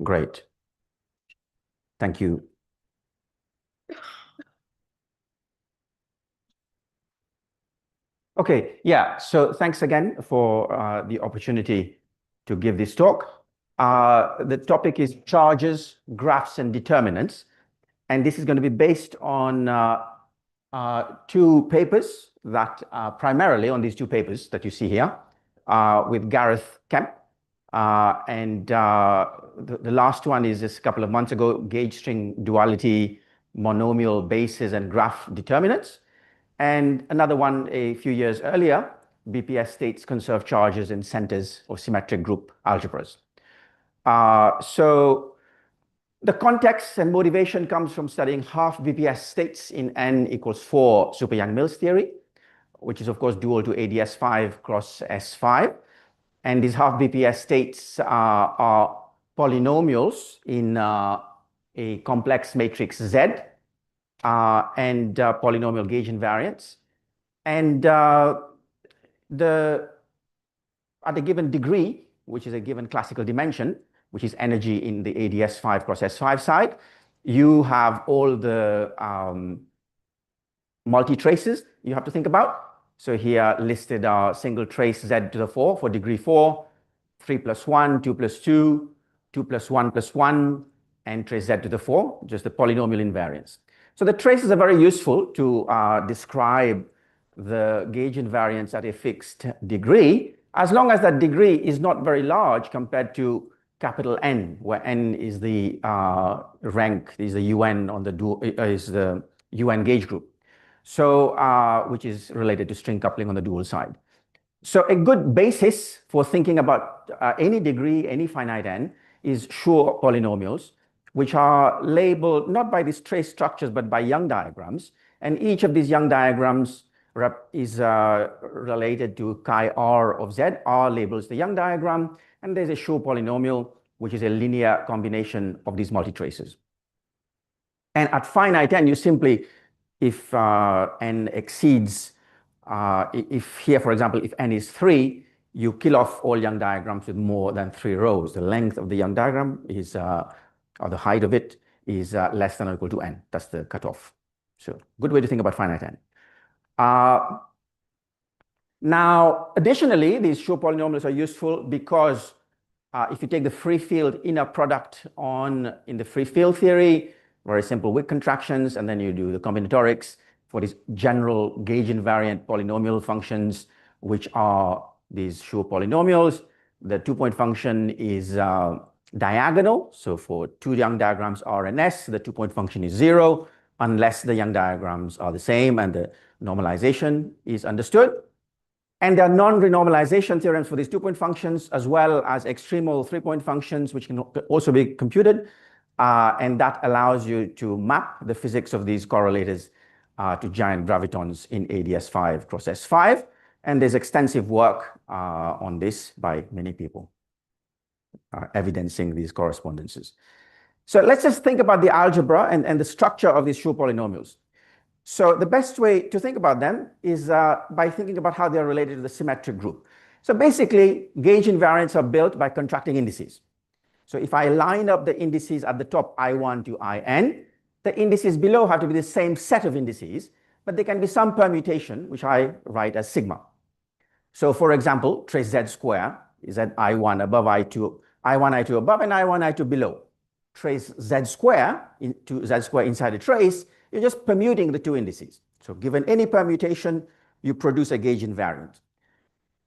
Great. Thank you. Okay, yeah, so thanks again for the opportunity to give this talk. The topic is charges, graphs, and determinants. And this is going to be based on two papers that primarily on these two papers that you see here with Gareth Kemp. The last one is just a couple of months ago, gauge string duality, monomial bases, and graph determinants. And another one a few years earlier, BPS states conserved charges in centers of symmetric group algebras. So the context and motivation comes from studying half BPS states in n equals 4 super Yang-Mills theory, which is of course dual to ADS5 cross S5. And these half BPS states are polynomials in a complex matrix Z and polynomial gauge invariants. And at a given degree, which is a given classical dimension, which is energy in the ADS5 cross S5 side, you have all the multi-traces you have to think about. So here listed are single trace Z to the 4 for degree 4, 3 plus 1, 2 plus 2, 2 plus 1 plus 1, and trace Z to the 4, just the polynomial invariants. So the traces are very useful to describe the gauge invariance at a fixed degree, as long as that degree is not very large compared to capital N, where N is the rank, is the UN on the is the UN gauge group. So which is related to string coupling on the dual side. So a good basis for thinking about any degree, any finite N, is Schur polynomials, which are labeled not by these trace structures, but by Young diagrams. And each of these Young diagrams is related to chi R of Z. R labels the Young diagram, and there's a Schur polynomial, which is a linear combination of these multi-traces. And at finite N, you simply, if N exceeds, if here, for example, if N is 3, you kill off all Young diagrams with more than 3 rows. The length of the Young diagram is, or the height of it is less than or equal to N. That's the cutoff. So good way to think about finite N. Now, additionally, these Schur polynomials are useful because if you take the free field inner product in the free field theory, very simple Wick contractions, and then you do the combinatorics for these general gauge invariant polynomial functions, which are these Schur polynomials. The 2-point function is diagonal. So for two Young diagrams R and S, the 2-point function is 0, unless the Young diagrams are the same and the normalization is understood. And there are non-renormalization theorems for these 2-point functions, as well as extremal 3-point functions, which can also be computed. And that allows you to map the physics of these correlators to giant gravitons in ADS5 cross S5. And there's extensive work on this by many people evidencing these correspondences. So let's just think about the algebra and the structure of these Schur polynomials. So the best way to think about them is by thinking about how they're related to the symmetric group. So basically, gauge invariants are built by contracting indices. So if I line up the indices at the top I1 to In, the indices below have to be the same set of indices, but there can be some permutation, which I write as sigma. So for example, trace Z square is at I1 above I2, I1, I2 above, and I1, I2 below. Trace Z square into Z square inside a trace, you're just permuting the two indices. So given any permutation, you produce a gauge invariant.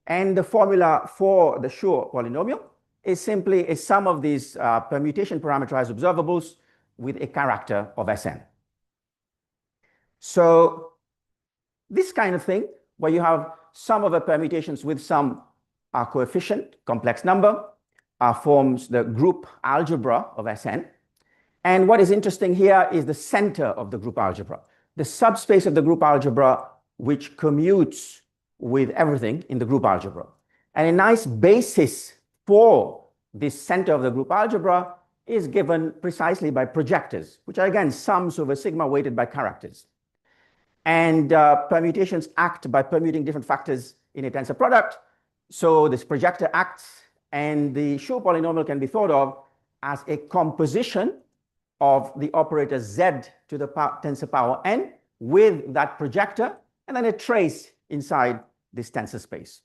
And the formula for the Schur polynomial is simply a sum of these permutation parameterized observables with a character of Sn. So this kind of thing, where you have sum of the permutations with some coefficient, complex number, forms the group algebra of Sn. And what is interesting here is the center of the group algebra, the subspace of the group algebra, which commutes with everything in the group algebra. And a nice basis for this center of the group algebra is given precisely by projectors, which are again sums over sigma weighted by characters. And permutations act by permuting different factors in a tensor product. So this projector acts, and the Schur polynomial can be thought of as a composition of the operator z to the tensor power n with that projector, and then a trace inside this tensor space.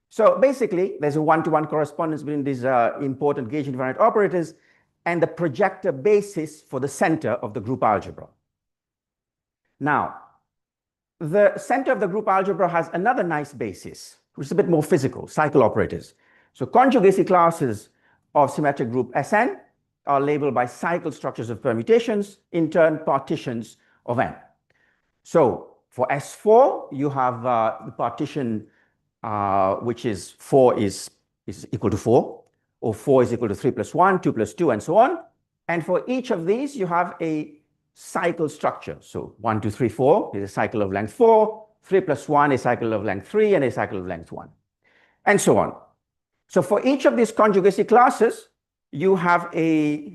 So basically, there's a one-to-one correspondence between these important gauge invariant operators and the projector basis for the center of the group algebra. Now, the center of the group algebra has another nice basis, which is a bit more physical, cycle operators. So conjugacy classes of symmetric group Sn are labeled by cycle structures of permutations, in turn partitions of n. So for S4, you have the partition which is 4 is equal to 4, or 4 is equal to 3 plus 1, 2 plus 2, and so on. And for each of these, you have a cycle structure. So 1, 2, 3, 4 is a cycle of length 4, 3 plus 1 is a cycle of length 3, and a cycle of length 1, and so on. So for each of these conjugacy classes, you have a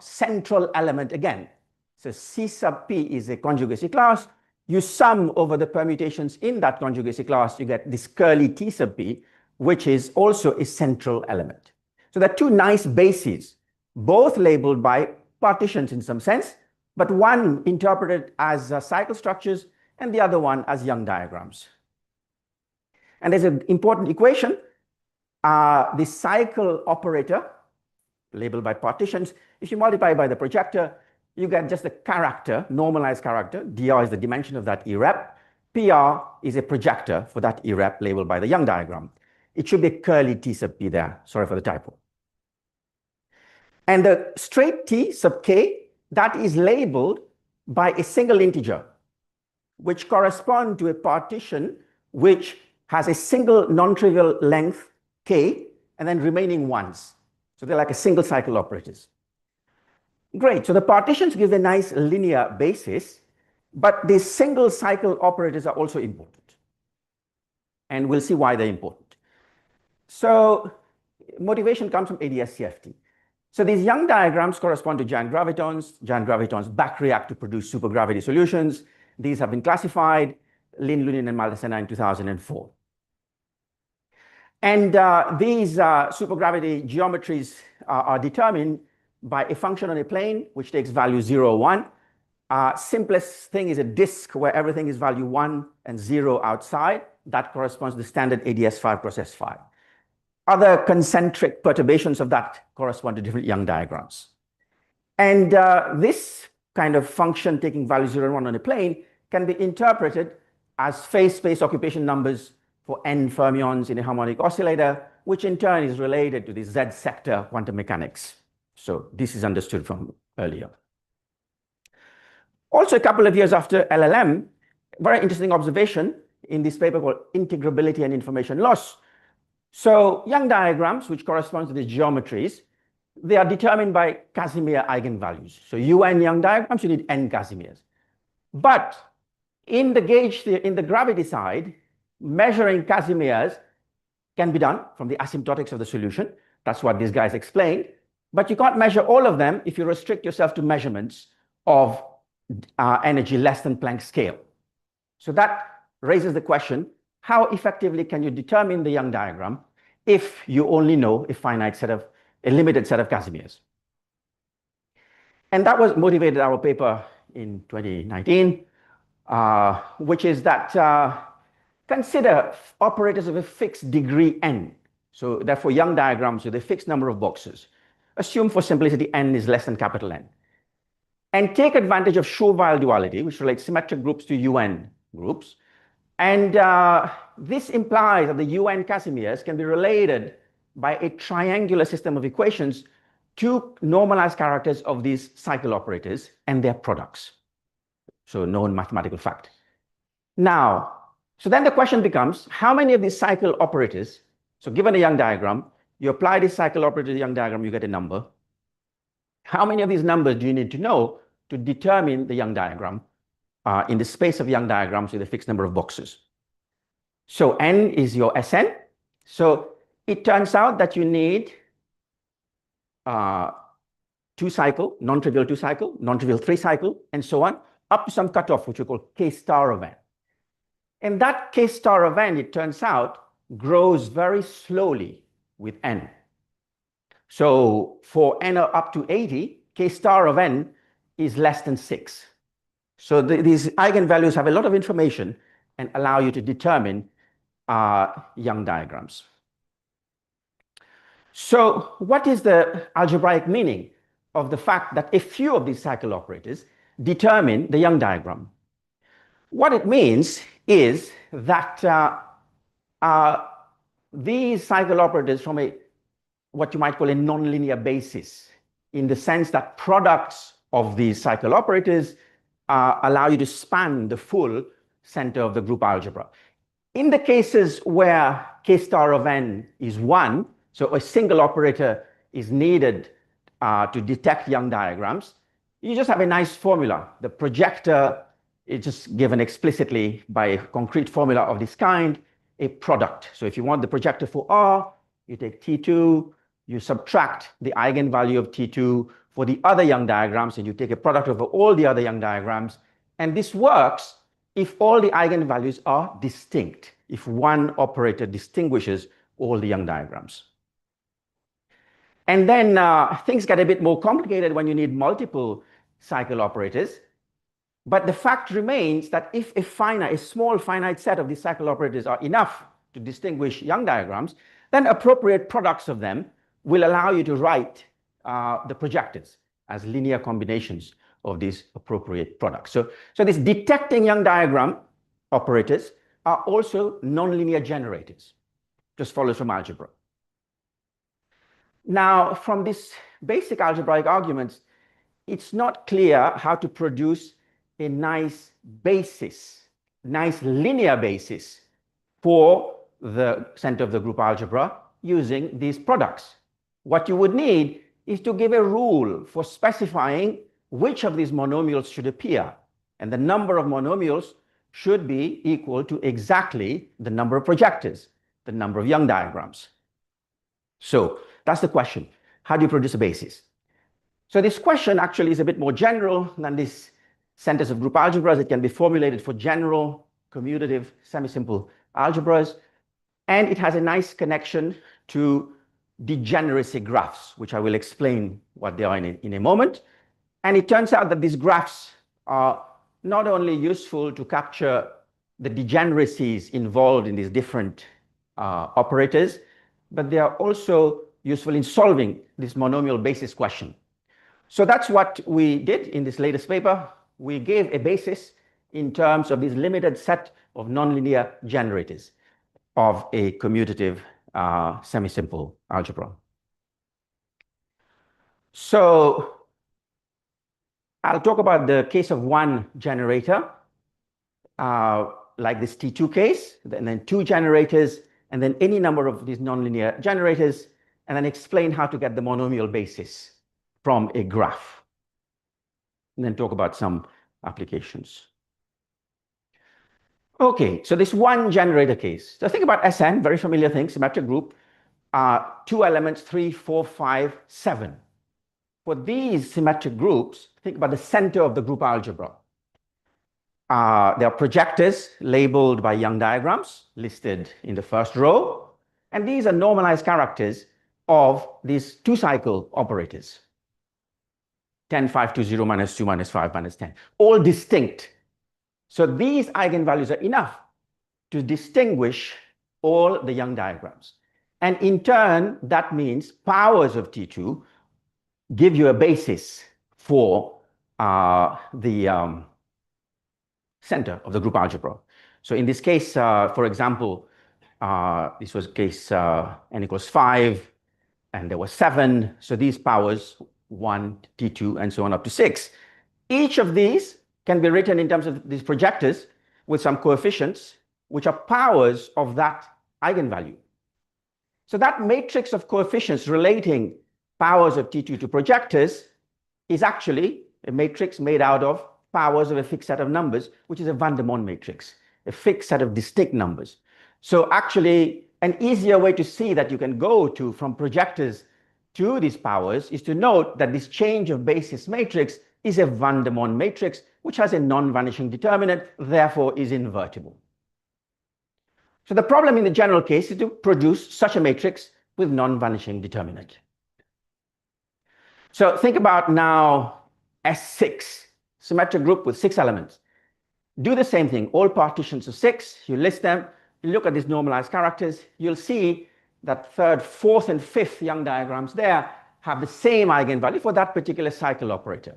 central element again. So C sub P is a conjugacy class. You sum over the permutations in that conjugacy class, you get this curly T sub P, which is also a central element. So there are two nice bases, both labeled by partitions in some sense, but one interpreted as cycle structures and the other one as Young diagrams. And there's an important equation, the cycle operator, labeled by partitions. If you multiply by the projector, you get just the character, normalized character. dr is the dimension of that E-rep. PR is a projector for that E-rep labeled by the Young diagram. It should be a curly T sub P there. Sorry for the typo. And the straight T sub K, that is labeled by a single integer, which corresponds to a partition which has a single non-trivial length K and then remaining ones. So they're like a single cycle operators. Great, so the partitions give a nice linear basis, but these single cycle operators are also important. And we'll see why they're important. So motivation comes from ADS-CFT. So these Young diagrams correspond to giant gravitons. Giant gravitons back react to produce supergravity solutions. These have been classified, Lin, Lunin, and Maldacena in 2004. And these supergravity geometries are determined by a function on a plane which takes value 0, 1. Simplest thing is a disk where everything is value 1 and 0 outside. That corresponds to the standard ADS5 cross S5. Other concentric perturbations of that correspond to different Young diagrams. And this kind of function taking value 0 and 1 on a plane can be interpreted as phase space occupation numbers for n fermions in a harmonic oscillator, which in turn is related to the Z sector quantum mechanics. So this is understood from earlier. Also, a couple of years after LLM, very interesting observation in this paper called Integrability and Information Loss. So Young diagrams, which correspond to the geometries, they are determined by Casimir eigenvalues. So UN Young diagrams, you need n Casimirs. But in the gauge theory, in the gravity side, measuring Casimirs can be done from the asymptotics of the solution. That's what these guys explained. But you can't measure all of them if you restrict yourself to measurements of energy less than Planck scale. So that raises the question, how effectively can you determine the Young diagram if you only know a limited set of Casimirs? And that was motivated our paper in 2019, which is that consider operators of a fixed degree n. So therefore, Young diagrams with a fixed number of boxes. Assume for simplicity n is less than capital N. And take advantage of Chauvel duality, which relates symmetric groups to UN groups. And this implies that the UN Casimirs can be related by a triangular system of equations to normalized characters of these cycle operators and their products. So known mathematical fact. Now, so then the question becomes, how many of these cycle operators, so given a Young diagram, you apply this cycle operator to the Young diagram, you get a number. How many of these numbers do you need to know to determine the Young diagram in the space of Young diagrams with a fixed number of boxes? So n is your Sn. So it turns out that you need 2 cycle, non-trivial 2 cycle, non-trivial 3 cycle, and so on, up to some cutoff, which we call K star of n. And that K star of n, it turns out, grows very slowly with n. So for n up to 80, k star of n is less than 6. So these eigenvalues have a lot of information and allow you to determine Young diagrams. So what is the algebraic meaning of the fact that a few of these cycle operators determine the Young diagram? What it means is that these cycle operators from what you might call a nonlinear basis, in the sense that products of these cycle operators allow you to span the full center of the group algebra. In the cases where k star of n is 1, so a single operator is needed to detect Young diagrams, you just have a nice formula. The projector is just given explicitly by a concrete formula of this kind, a product. So if you want the projector for R, you take T2, you subtract the eigenvalue of T2 for the other Young diagrams, and you take a product over all the other Young diagrams. And this works if all the eigenvalues are distinct, if one operator distinguishes all the Young diagrams. And then things get a bit more complicated when you need multiple cycle operators. But the fact remains that if a small finite set of these cycle operators are enough to distinguish Young diagrams, then appropriate products of them will allow you to write the projectors as linear combinations of these appropriate products. So these detecting Young diagram operators are also nonlinear generators. Just follows from algebra. Now, from these basic algebraic arguments, it's not clear how to produce a nice basis, nice linear basis for the center of the group algebra using these products. What you would need is to give a rule for specifying which of these monomials should appear. And the number of monomials should be equal to exactly the number of projectors, the number of Young diagrams. So that's the question. How do you produce a basis? So this question actually is a bit more general than these centers of group algebras. It can be formulated for general, commutative, semi-simple algebras. And it has a nice connection to degeneracy graphs, which I will explain what they are in a moment. And it turns out that these graphs are not only useful to capture the degeneracies involved in these different operators, but they are also useful in solving this monomial basis question. So that's what we did in this latest paper. We gave a basis in terms of this limited set of nonlinear generators of a commutative semi-simple algebra. So I'll talk about the case of one generator, like this T2 case, and then two generators, and then any number of these nonlinear generators, and then explain how to get the monomial basis from a graph. And then talk about some applications. Okay, so this one generator case. So think about Sn, very familiar thing, symmetric group, two elements, 3, 4, 5, 7. For these symmetric groups, think about the center of the group algebra. There are projectors labeled by Young diagrams, listed in the first row. And these are normalized characters of these two-cycle operators. 10, 5, 2, 0, minus 2, minus 5, minus 10. All distinct. So these eigenvalues are enough to distinguish all the Young diagrams. And in turn, that means powers of T2 give you a basis for the center of the group algebra. So in this case, for example, this was case n equals 5, and there was 7. So these powers, 1, T2, and so on up to 6. Each of these can be written in terms of these projectors with some coefficients, which are powers of that eigenvalue. So that matrix of coefficients relating powers of T2 to projectors is actually a matrix made out of powers of a fixed set of numbers, which is a van der Monde matrix, a fixed set of distinct numbers. So actually, an easier way to see that you can go to from projectors to these powers is to note that this change of basis matrix is a van der Monde matrix, which has a non-vanishing determinant, therefore is invertible. So the problem in the general case is to produce such a matrix with non-vanishing determinant. So think about now S6, symmetric group with 6 elements. Do the same thing, all partitions of 6, you list them, you look at these normalized characters, you'll see that third, fourth, and fifth Young diagrams there have the same eigenvalue for that particular cycle operator.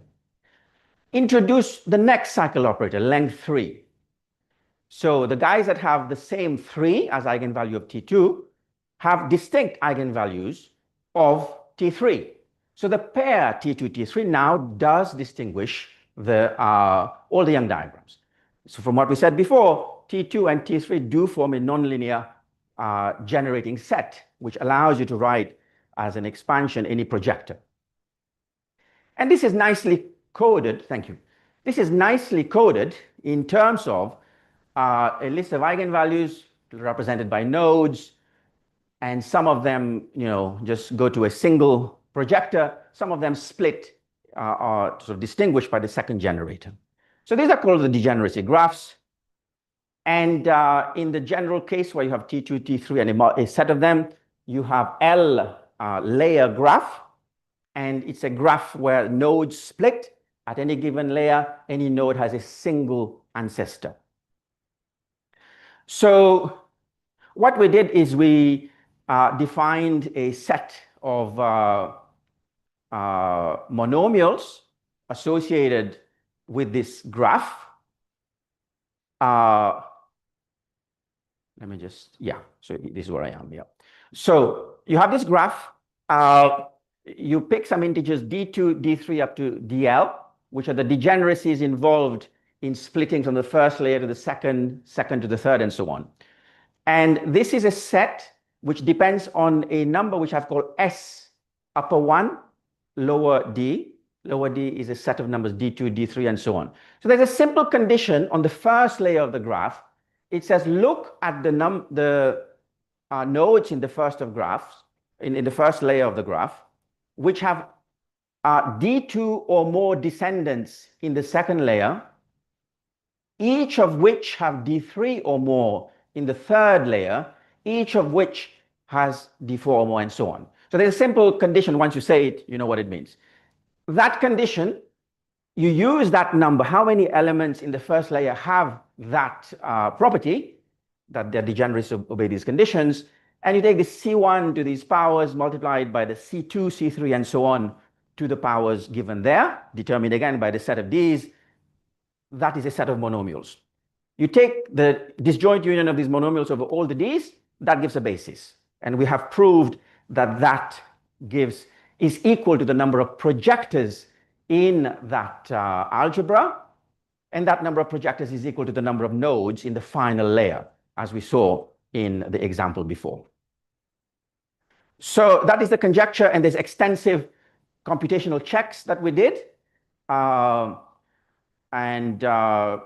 Introduce the next cycle operator, length 3. So the guys that have the same 3 as eigenvalue of T2 have distinct eigenvalues of T3. So the pair T2, T3 now does distinguish all the Young diagrams. So from what we said before, T2 and T3 do form a nonlinear generating set, which allows you to write as an expansion any projector. And this is nicely coded, thank you. This is nicely coded in terms of a list of eigenvalues represented by nodes, and some of them, just go to a single projector. Some of them split, are sort of distinguished by the second generator. So these are called the degeneracy graphs. And in the general case where you have T2, T3, and a set of them, you have L layer graph. And it's a graph where nodes split. At any given layer, any node has a single ancestor. So what we did is we defined a set of monomials associated with this graph. So this is where I am, yeah. So you have this graph. You pick some integers D2, D3 up to DL, which are the degeneracies involved in splitting from the first layer to the second, second to the third, and so on. And this is a set which depends on a number which I've called S upper 1, lower D. Lower D is a set of numbers D2, D3, and so on. So there's a simple condition on the first layer of the graph. It says, look at the nodes in the first of graphs, in the first layer of the graph, which have D2 or more descendants in the second layer, each of which have D3 or more in the third layer, each of which has D4 or more, and so on. So there's a simple condition. Once you say it, you know what it means. That condition, you use that number, how many elements in the first layer have that property, that their degenerates obey these conditions, and you take the C1 to these powers multiplied by the C2, C3, and so on to the powers given there, determined again by the set of Ds. That is a set of monomials. You take the disjoint union of these monomials over all the Ds, that gives a basis. And we have proved that that is equal to the number of projectors in that algebra. And that number of projectors is equal to the number of nodes in the final layer, as we saw in the example before. So that is the conjecture, and there's extensive computational checks that we did. So the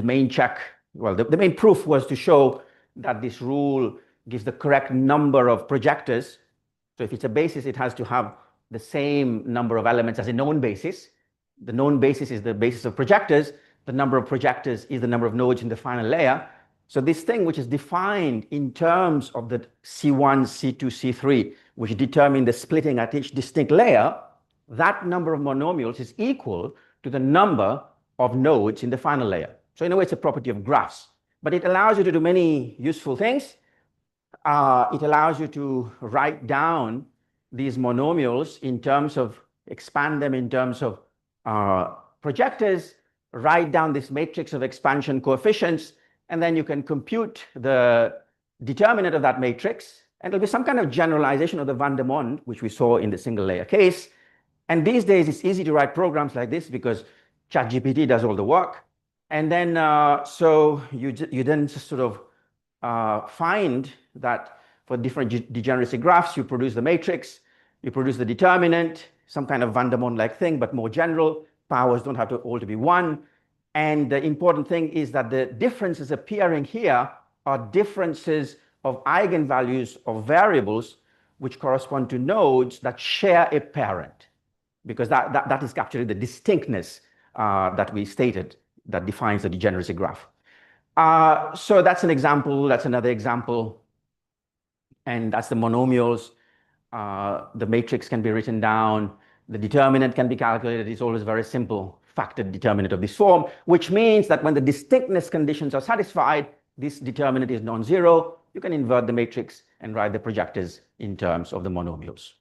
main check, the main proof was to show that this rule gives the correct number of projectors. So if it's a basis, it has to have the same number of elements as a known basis. The known basis is the basis of projectors. The number of projectors is the number of nodes in the final layer. So this thing, which is defined in terms of the C1, C2, C3, which determine the splitting at each distinct layer, that number of monomials is equal to the number of nodes in the final layer. So in a way, it's a property of graphs. But it allows you to do many useful things. It allows you to write down these monomials in terms of, expand them in terms of projectors, write down this matrix of expansion coefficients, and then you can compute the determinant of that matrix, and it'll be some kind of generalization of the van der Monde, which we saw in the single layer case. And these days, it's easy to write programs like this because ChatGPT does all the work. And then, so you then just sort of find that for different degeneracy graphs, you produce the matrix, you produce the determinant, some kind of van der Monde-like thing, but more general. Powers don't have to all to be 1. And the important thing is that the differences appearing here are differences of eigenvalues of variables which correspond to nodes that share a parent, because that is actually the distinctness that we stated that defines the degeneracy graph. So that's an example, that's another example, and that's the monomials. The matrix can be written down. The determinant can be calculated. It's always very simple, factored determinant of this form, which means that when the distinctness conditions are satisfied, this determinant is non-zero. You can invert the matrix and write the projectors in terms of the monomials.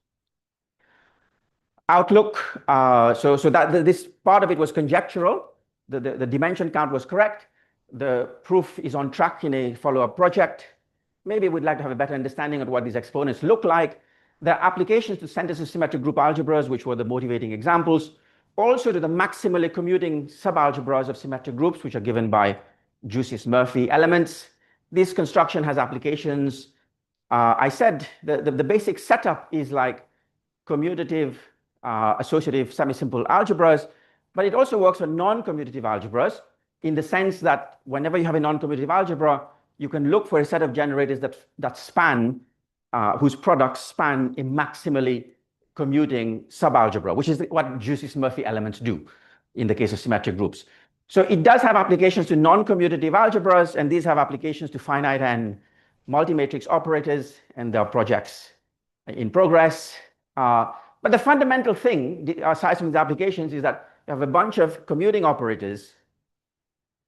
Outlook, so that this part of it was conjectural. The dimension count was correct. The proof is on track in a follow-up project. Maybe we'd like to have a better understanding of what these exponents look like. There are applications to centers of symmetric group algebras, which were the motivating examples. Also to the maximally commuting subalgebras of symmetric groups, which are given by Jusis-Murphy elements. This construction has applications. I said the basic setup is like commutative, associative, semi-simple algebras, but it also works for non-commutative algebras in the sense that whenever you have a non-commutative algebra, you can look for a set of generators that span, whose products span a maximally commuting subalgebra, which is what Jusis-Murphy elements do in the case of symmetric groups. So it does have applications to non-commutative algebras, and these have applications to finite and multi-matrix operators, and there are projects in progress. But the fundamental thing, aside from the applications, is that you have a bunch of commuting operators.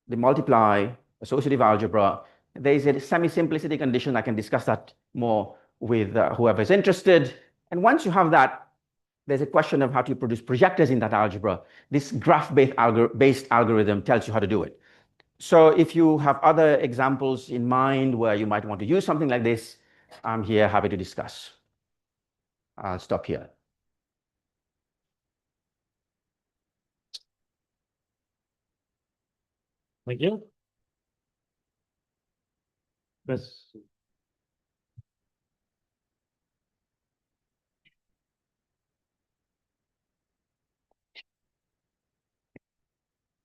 They multiply, associative algebra. There is a semi-simplicity condition. I can discuss that more with whoever is interested. And once you have that, there's a question of how to produce projectors in that algebra. This graph-based algorithm tells you how to do it. So if you have other examples in mind where you might want to use something like this, I'm here happy to discuss. I'll stop here. Thank you. Yes.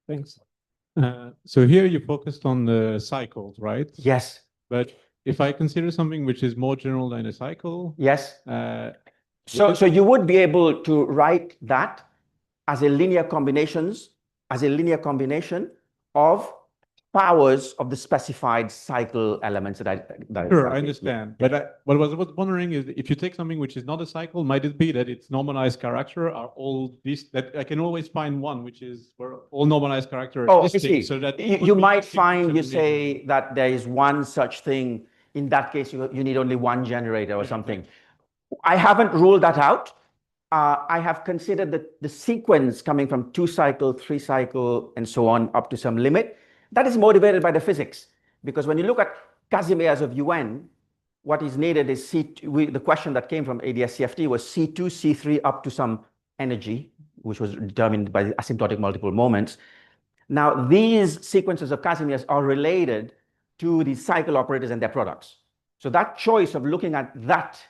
Thanks. So here you focused on the cycles, right? Yes. But if I consider something which is more general than a cycle, yes. So you would be able to write that as a linear combination of powers of the specified cycle elements that I sure, I understand. Yeah. But what I was wondering is, if you take something which is not a cycle, might it be that its normalized character are all these, that I can always find one which is where all normalized character are distinct, so that you might find, you say that there is one such thing. In that case, you need only one generator or something. I haven't ruled that out. I have considered the sequence coming from 2 cycle, 3 cycle, and so on up to some limit. That is motivated by the physics, because when you look at Casimirs of UN, what is needed is the question that came from ADS-CFT was C2, C3 up to some energy, which was determined by the asymptotic multiple moments. Now, these sequences of Casimirs are related to the cycle operators and their products. So that choice of looking at that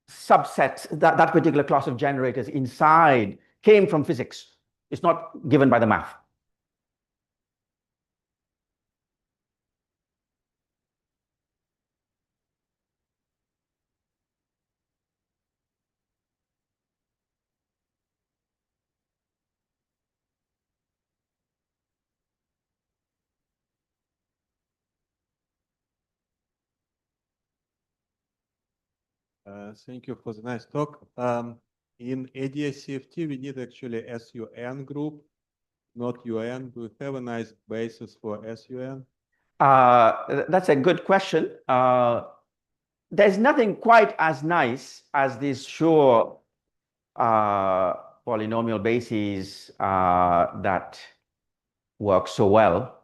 subset, that particular class of generators inside, came from physics. It's not given by the math. Thank you for the nice talk. In ADS-CFT, we need actually SUN group, not UN. Do we have a nice basis for SUN? That's a good question. There's nothing quite as nice as these sure polynomial bases that work so well.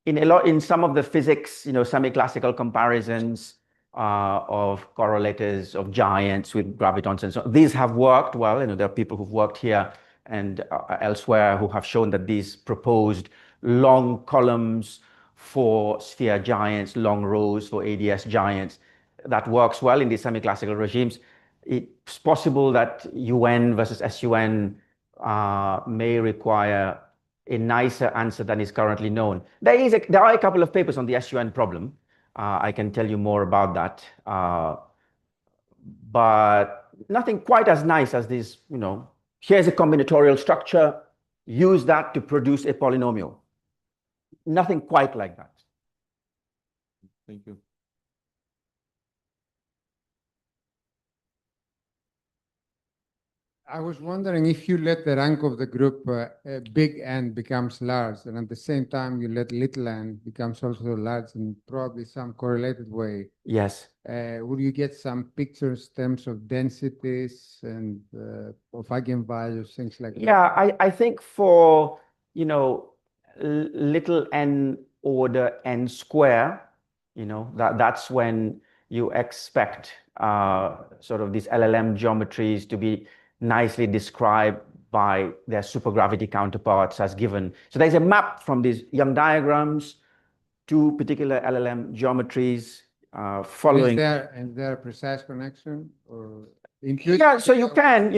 In some of the physics, semi-classical comparisons of correlators of giants with gravitons and so on, these have worked well. There are people who've worked here and elsewhere who have shown that these proposed long columns for sphere giants, long rows for ADS giants, that works well in these semi-classical regimes. It's possible that UN versus SUN may require a nicer answer than is currently known. There are a couple of papers on the SUN problem. I can tell you more about that. But nothing quite as nice as this, here's a combinatorial structure, use that to produce a polynomial. Nothing quite like that. Thank you. I was wondering if you let the rank of the group big N becomes large, and at the same time you let little n becomes also large in probably some correlated way. Yes. Would you get some pictures in terms of densities and of eigenvalues, things like that? Yeah, I think for, little n order n square, that's when you expect sort of these LLM geometries to be nicely described by their supergravity counterparts as given. So there's a map from these Young diagrams to particular LLM geometries following. Is there a precise connection or? Yeah, so you can,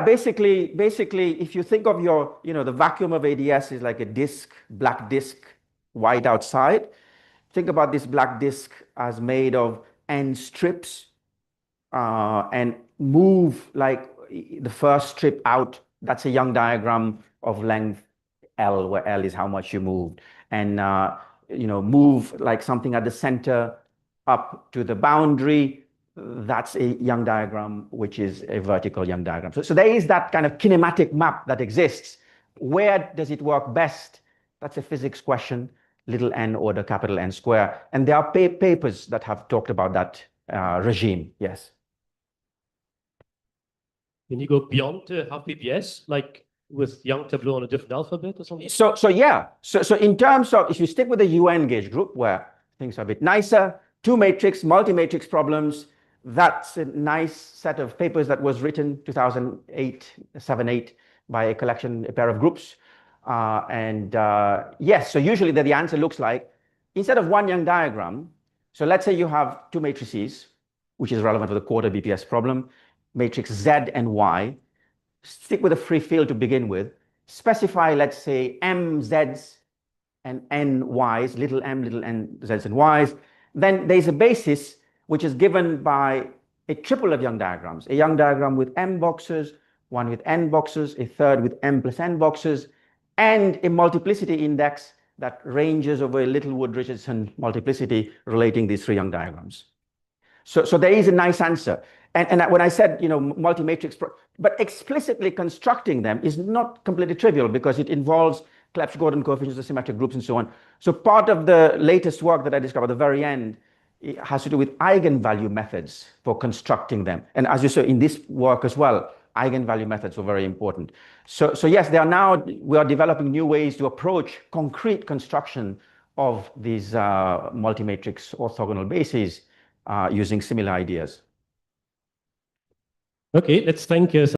basically, if you think of your, the vacuum of ADS is like a disk, black disk, white outside. Think about this black disk as made of n strips and move like the first strip out. That's a Young diagram of length L, where L is how much you moved. And, move like something at the center up to the boundary. That's a Young diagram, which is a vertical Young diagram. So there is that kind of kinematic map that exists. Where does it work best? That's a physics question, little n order capital N square. And there are papers that have talked about that regime, yes. Can you go beyond half PPS, like with Young tableau on a different alphabet or something? So in terms of, if you stick with the UN gauge group, where things are a bit nicer, two matrix, multi-matrix problems, that's a nice set of papers that was written 2008, 7-8 by a pair of groups. Yes, so usually the answer looks like, instead of one Young diagram, so let's say you have two matrices, which is relevant for the quarter BPS problem, matrix Z and Y, stick with a free field to begin with, specify, let's say, M Zs and N Ys, little m, little n, Zs and Ys. Then there's a basis which is given by a triple of Young diagrams, a Young diagram with M boxes, one with N boxes, a third with M plus N boxes, and a multiplicity index that ranges over a Littlewood-Richardson multiplicity relating these three Young diagrams. So there is a nice answer. And when I said, multi-matrix, but explicitly constructing them is not completely trivial because it involves Clebsch-Gordon coefficients of symmetric groups and so on. So part of the latest work that I described at the very end, it has to do with eigenvalue methods for constructing them. And as you saw in this work as well, eigenvalue methods were very important. So yes, we are developing new ways to approach concrete construction of these multi-matrix orthogonal bases using similar ideas. Okay, let's thank